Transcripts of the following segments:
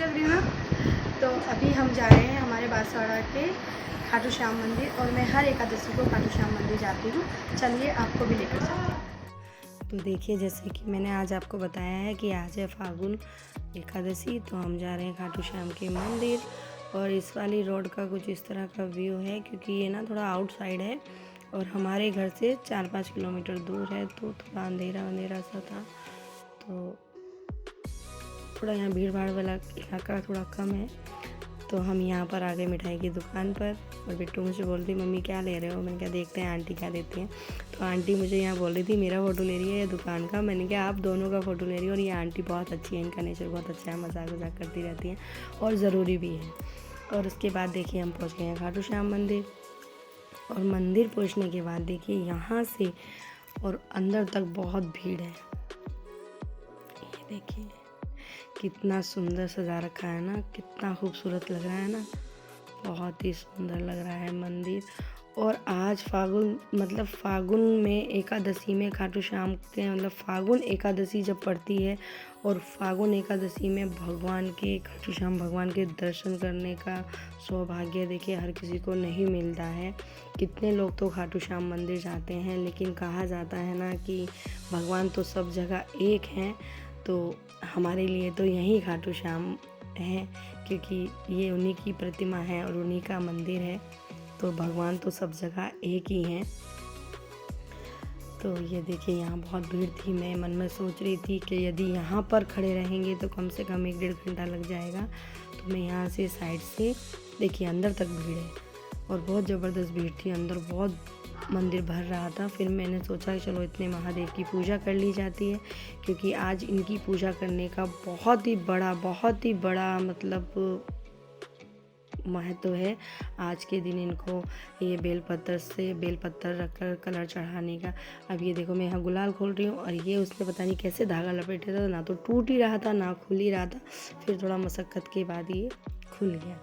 लग रही हूँ ना। तो अभी हम जा रहे हैं हमारे बांसवाड़ा के खाटू श्याम मंदिर, और मैं हर एकादशी को खाटू श्याम मंदिर जाती हूँ। चलिए आपको भी लेकर चलते हैं। तो देखिए, जैसे कि मैंने आज आपको बताया है कि आज है फागुन एकादशी, तो हम जा रहे हैं खाटू श्याम के मंदिर। और इस वाली रोड का कुछ इस तरह का व्यू है, क्योंकि ये ना थोड़ा आउटसाइड है और हमारे घर से 4-5 किलोमीटर दूर है, तो थोड़ा अंधेरा अंधेरा सा था। तो थोड़ा यहाँ भीड़ भाड़ वाला इलाका थोड़ा कम है। तो हम यहाँ पर आ गए मिठाई की दुकान पर, और बिट्टू मुझे बोल रही मम्मी क्या ले रहे हो। मैंने कहा देखते हैं आंटी क्या देती हैं। तो आंटी मुझे यहाँ बोल रही थी मेरा फ़ोटो ले रही है या दुकान का। मैंने कहा आप दोनों का फ़ोटो ले रही हो, और ये आंटी बहुत अच्छी है, इनका नेचर बहुत अच्छा है, मजाक वजाक करती रहती हैं और ज़रूरी भी है। और उसके बाद देखिए हम पहुँच गए हैं खाटू श्याम मंदिर। और मंदिर पहुँचने के बाद देखिए यहाँ से और अंदर तक बहुत भीड़ है। ये देखिए कितना सुंदर सजा रखा है ना, कितना खूबसूरत लग रहा है ना, बहुत ही सुंदर लग रहा है मंदिर। और आज फागुन में एकादशी में खाटू श्याम के फागुन एकादशी जब पड़ती है, और फागुन एकादशी में भगवान के खाटू श्याम भगवान के दर्शन करने का सौभाग्य देखिए हर किसी को नहीं मिलता है। कितने लोग तो खाटू श्याम मंदिर जाते हैं, लेकिन कहा जाता है ना कि भगवान तो सब जगह एक हैं। तो हमारे लिए तो यही खाटू श्याम है, क्योंकि ये उन्हीं की प्रतिमा है और उन्हीं का मंदिर है। तो भगवान तो सब जगह एक ही हैं। तो ये देखिए यहाँ बहुत भीड़ थी। मैं मन में सोच रही थी कि यदि यहाँ पर खड़े रहेंगे तो कम से कम 1-1.5 घंटा लग जाएगा। तो मैं यहाँ से साइड से देखिए अंदर तक भीड़ है, और बहुत ज़बरदस्त भीड़ थी अंदर, बहुत मंदिर भर रहा था। फिर मैंने सोचा कि चलो इतने महादेव की पूजा कर ली जाती है, क्योंकि आज इनकी पूजा करने का बहुत ही बड़ा महत्व है। आज के दिन इनको ये बेलपत्तर रखकर कलर चढ़ाने का। अब ये देखो मैं यहाँ गुलाल खोल रही हूँ, और ये उसने पता नहीं कैसे धागा लपेटा था, ना तो टूट ही रहा था ना खुल ही रहा था। फिर थोड़ा मशक्क़त के बाद ये खुल गया।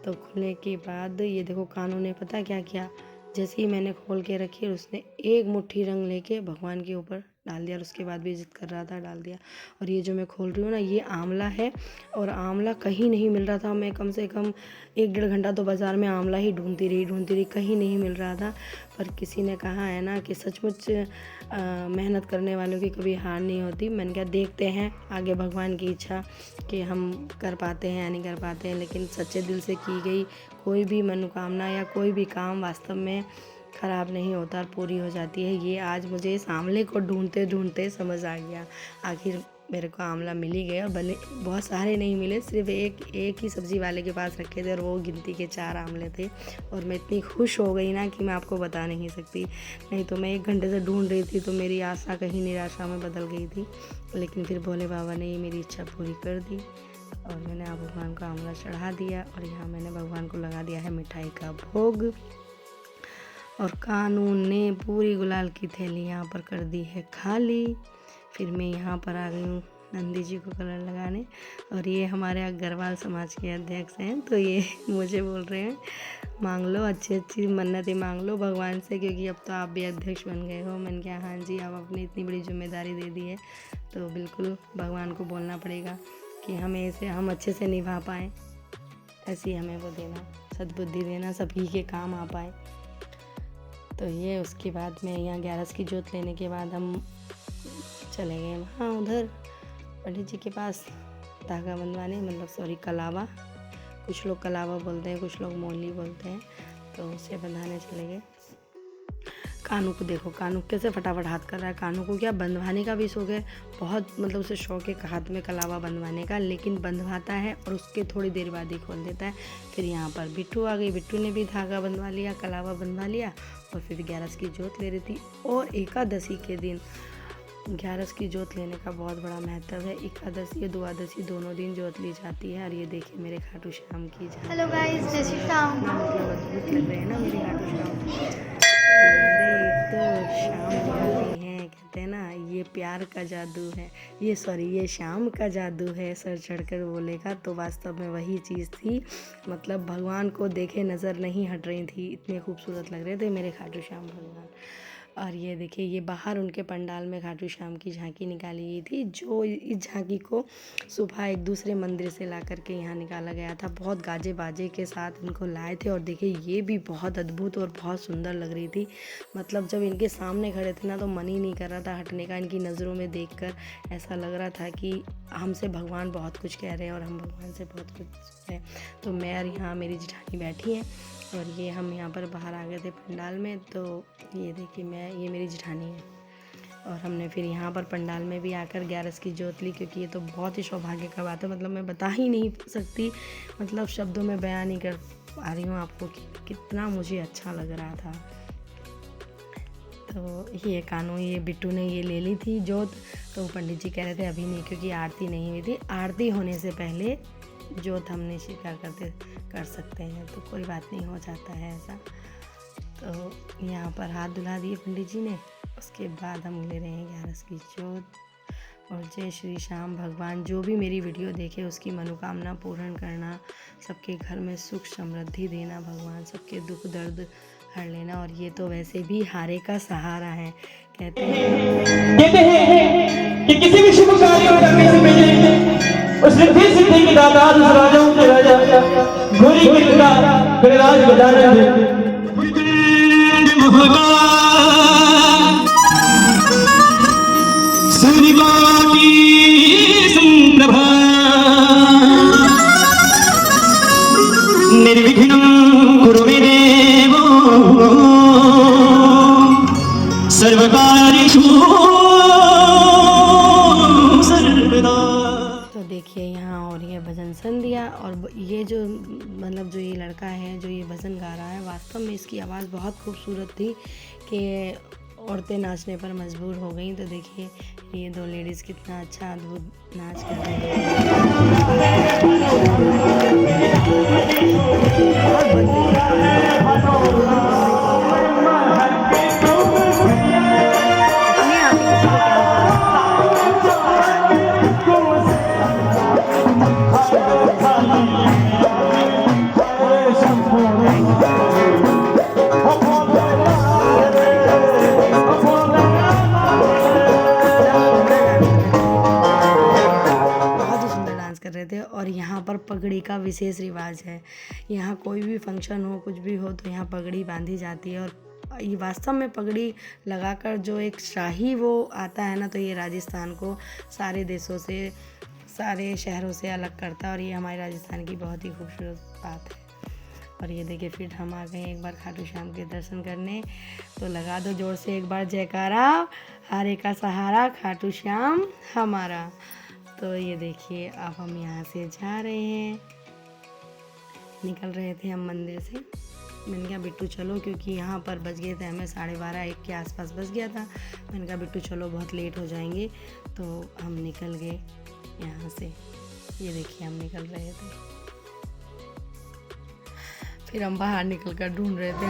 तो खुलने के बाद ये देखो कानू ने पता क्या किया, जैसे ही मैंने खोल के रखी, उसने एक मुट्ठी रंग लेके भगवान के ऊपर डाल दिया, और उसके बाद भी जिद कर रहा था डाल दिया। और ये जो मैं खोल रही हूँ ना, ये आंवला है, और आंवला कहीं नहीं मिल रहा था। मैं कम से कम 1-1.5 घंटा तो बाज़ार में आंवला ही ढूंढती रही, कहीं नहीं मिल रहा था। पर किसी ने कहा है ना कि सचमुच मेहनत करने वालों की कभी हार नहीं होती। मैंने कहा देखते हैं आगे भगवान की इच्छा कि हम कर पाते हैं या नहीं कर पाते हैं, लेकिन सच्चे दिल से की गई कोई भी मनोकामना या कोई भी काम वास्तव में ख़राब नहीं होता और पूरी हो जाती है। ये आज मुझे इस आंवले को ढूंढते समझ आ गया। आखिर मेरे को आंवला मिल ही गया। भले बहुत सारे नहीं मिले, सिर्फ एक ही सब्ज़ी वाले के पास रखे थे, और वो गिनती के 4 आंवले थे। और मैं इतनी खुश हो गई ना कि मैं आपको बता नहीं सकती। नहीं तो मैं 1 घंटे से ढूंढ रही थी, तो मेरी आशा कहीं निराशा में बदल गई थी। लेकिन फिर भोले बाबा ने ये मेरी इच्छा पूरी कर दी, और मैंने आप भगवान को आंवला चढ़ा दिया। और यहाँ मैंने भगवान को लगा दिया है मिठाई का भोग। और कानून ने पूरी गुलाल की थैली यहाँ पर कर दी है खाली। फिर मैं यहाँ पर आ गई हूँ नंदी जी को कलर लगाने, और ये हमारे अग्रवाल समाज के अध्यक्ष हैं। तो ये मुझे बोल रहे हैं मांग लो, अच्छी मन्नतें मांग लो भगवान से, क्योंकि अब तो आप भी अध्यक्ष बन गए हो। मैंने कहा हाँ जी, आप अपनी इतनी बड़ी जिम्मेदारी दे दी है, तो बिल्कुल भगवान को बोलना पड़ेगा कि हम अच्छे से निभा पाएँ। ऐसी हमें वो देना, सद्बुद्धि देना, सभी के काम आ पाए। तो ये उसके बाद में यहाँ 11 की जोत लेने के बाद हम चले गए वहाँ उधर पंडित जी के पास धागा बंधवाने, कलावा। कुछ लोग कलावा बोलते हैं, कुछ लोग मोली बोलते हैं। तो उसे बंधाने चले गए। कानू को देखो, कानू कैसे फटाफट हाथ कर रहा है। कानू को क्या बंधवाने का भी शौक है, बहुत उसे शौक है हाथ में कलावा बंधवाने का, लेकिन बंधवाता है और उसके थोड़ी देर बाद ही खोल देता है। फिर यहाँ पर बिट्टू आ गई, बिट्टू ने भी धागा बंधवा लिया, कलावा बंधवा लिया, और फिर 11 की जोत ले रही थी। और एकादशी के दिन 11 की जोत लेने का बहुत बड़ा महत्व है। एकादशी या द्वादशी दोनों दिन जोत ली जाती है। और ये देखिए मेरे खाटू श्याम की हेलो गाइस, जय श्री राम। अद्भुत लग रहे हैं ना मेरे खाटू श्याम। अरे एक तो शाम बोलती हैं, कहते हैं ना ये प्यार का जादू है, ये शाम का जादू है, सर चढ़कर बोलेगा। तो वास्तव में वही चीज़ थी। भगवान को देखे नज़र नहीं हट रही थी, इतने खूबसूरत लग रहे थे मेरे खाटू श्याम भगवान। और ये देखिए ये बाहर उनके पंडाल में खाटू श्याम की झांकी निकाली गई थी, जो इस झांकी को सुबह एक दूसरे मंदिर से ला करके यहाँ निकाला गया था। बहुत गाजे बाजे के साथ इनको लाए थे और देखिए ये भी बहुत अद्भुत और बहुत सुंदर लग रही थी। मतलब जब इनके सामने खड़े थे ना तो मन ही नहीं कर रहा था हटने का। इनकी नज़रों में देखकर ऐसा लग रहा था कि हमसे भगवान बहुत कुछ कह रहे हैं और हम भगवान से बहुत कुछ सुन रहे हैं। तो मैं और यहाँ मेरी जेठानी बैठी हैं और ये हम यहाँ पर बाहर आ गए थे पंडाल में। तो ये देखिए ये मेरी जेठानी है और हमने फिर यहाँ पर पंडाल में भी आकर 11 की जोत ली, क्योंकि ये तो बहुत ही सौभाग्य का बात है। मतलब मैं बता ही नहीं सकती, मतलब शब्दों में बयान नहीं कर पा रही हूँ आपको कि कितना मुझे अच्छा लग रहा था। तो ये कानू ये बिट्टू ने ये ले ली थी जोत, तो पंडित जी कह रहे थे अभी नहीं, क्योंकि आरती नहीं हुई थी। आरती होने से पहले जोत हमने स्वीकार कर सकते हैं, तो कोई बात नहीं, हो जाता है ऐसा। तो यहाँ पर हाथ धुला दिए पंडित जी ने, उसके बाद हम ले रहे हैं 11 की जोत। और जय श्री श्याम। भगवान जो भी मेरी वीडियो देखे उसकी मनोकामना पूर्ण करना, सबके घर में सुख समृद्धि देना, भगवान सबके दुख दर्द हर लेना। और ये तो वैसे भी हारे का सहारा है, कहते हैं कि किसी भी शुभ कार्य को करने से पहले उस रिद्धि सिद्धि के दाता उस राजाओं के राजा घोरी के पिता गणराज गजानन सूर्यकोटि संप्रभा निर्विघ्नं कुरु मे देवो सर्वकार्येषु सर्वदा। तो देखिए यहाँ और ये भजन संध्या। और ये जो मतलब जो ये लड़का है जो ये भजन गा रहा है, वास्तव में इसकी आवाज़ बहुत खूबसूरत थी कि औरतें नाचने पर मजबूर हो गई। तो देखिए ये दो लेडीज़ कितना अच्छा अद्भुत नाच कर रही थे। और यहाँ पर पगड़ी का विशेष रिवाज है। यहाँ कोई भी फंक्शन हो, कुछ भी हो, तो यहाँ पगड़ी बांधी जाती है। और ये वास्तव में पगड़ी लगाकर जो एक शाही वो आता है ना, तो ये राजस्थान को सारे देशों से, सारे शहरों से अलग करता है। और ये हमारे राजस्थान की बहुत ही खूबसूरत बात है। और ये देखिए फिर हम आ गए एक बार खाटू श्याम के दर्शन करने। तो लगा दो जोर से एक बार जयकारा, हारे का सहारा खाटू श्याम हमारा। तो ये देखिए अब हम यहाँ से जा रहे हैं, निकल रहे थे हम मंदिर से। मैंने कहा बिट्टू चलो, क्योंकि यहाँ पर बज गए थे हमें 12:30-1 के आसपास बज गया था। मैंने कहा बिट्टू चलो बहुत लेट हो जाएंगे। तो हम निकल गए यहाँ से। ये देखिए हम निकल रहे थे, फिर हम बाहर निकल कर ढूंढ रहे थे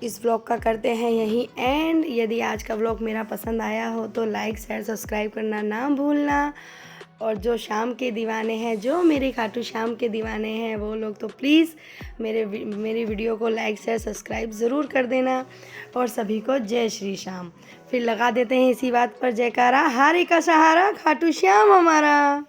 इस व्लॉग का करते हैं यही एंड। यदि आज का व्लॉग मेरा पसंद आया हो तो लाइक शेयर सब्सक्राइब करना ना भूलना। और जो शाम के दीवाने हैं, जो मेरे खाटू श्याम के दीवाने हैं, वो लोग तो प्लीज़ मेरी वीडियो को लाइक शेयर सब्सक्राइब ज़रूर कर देना। और सभी को जय श्री श्याम। फिर लगा देते हैं इसी बात पर जयकारा, हारे का सहारा खाटू श्याम हमारा।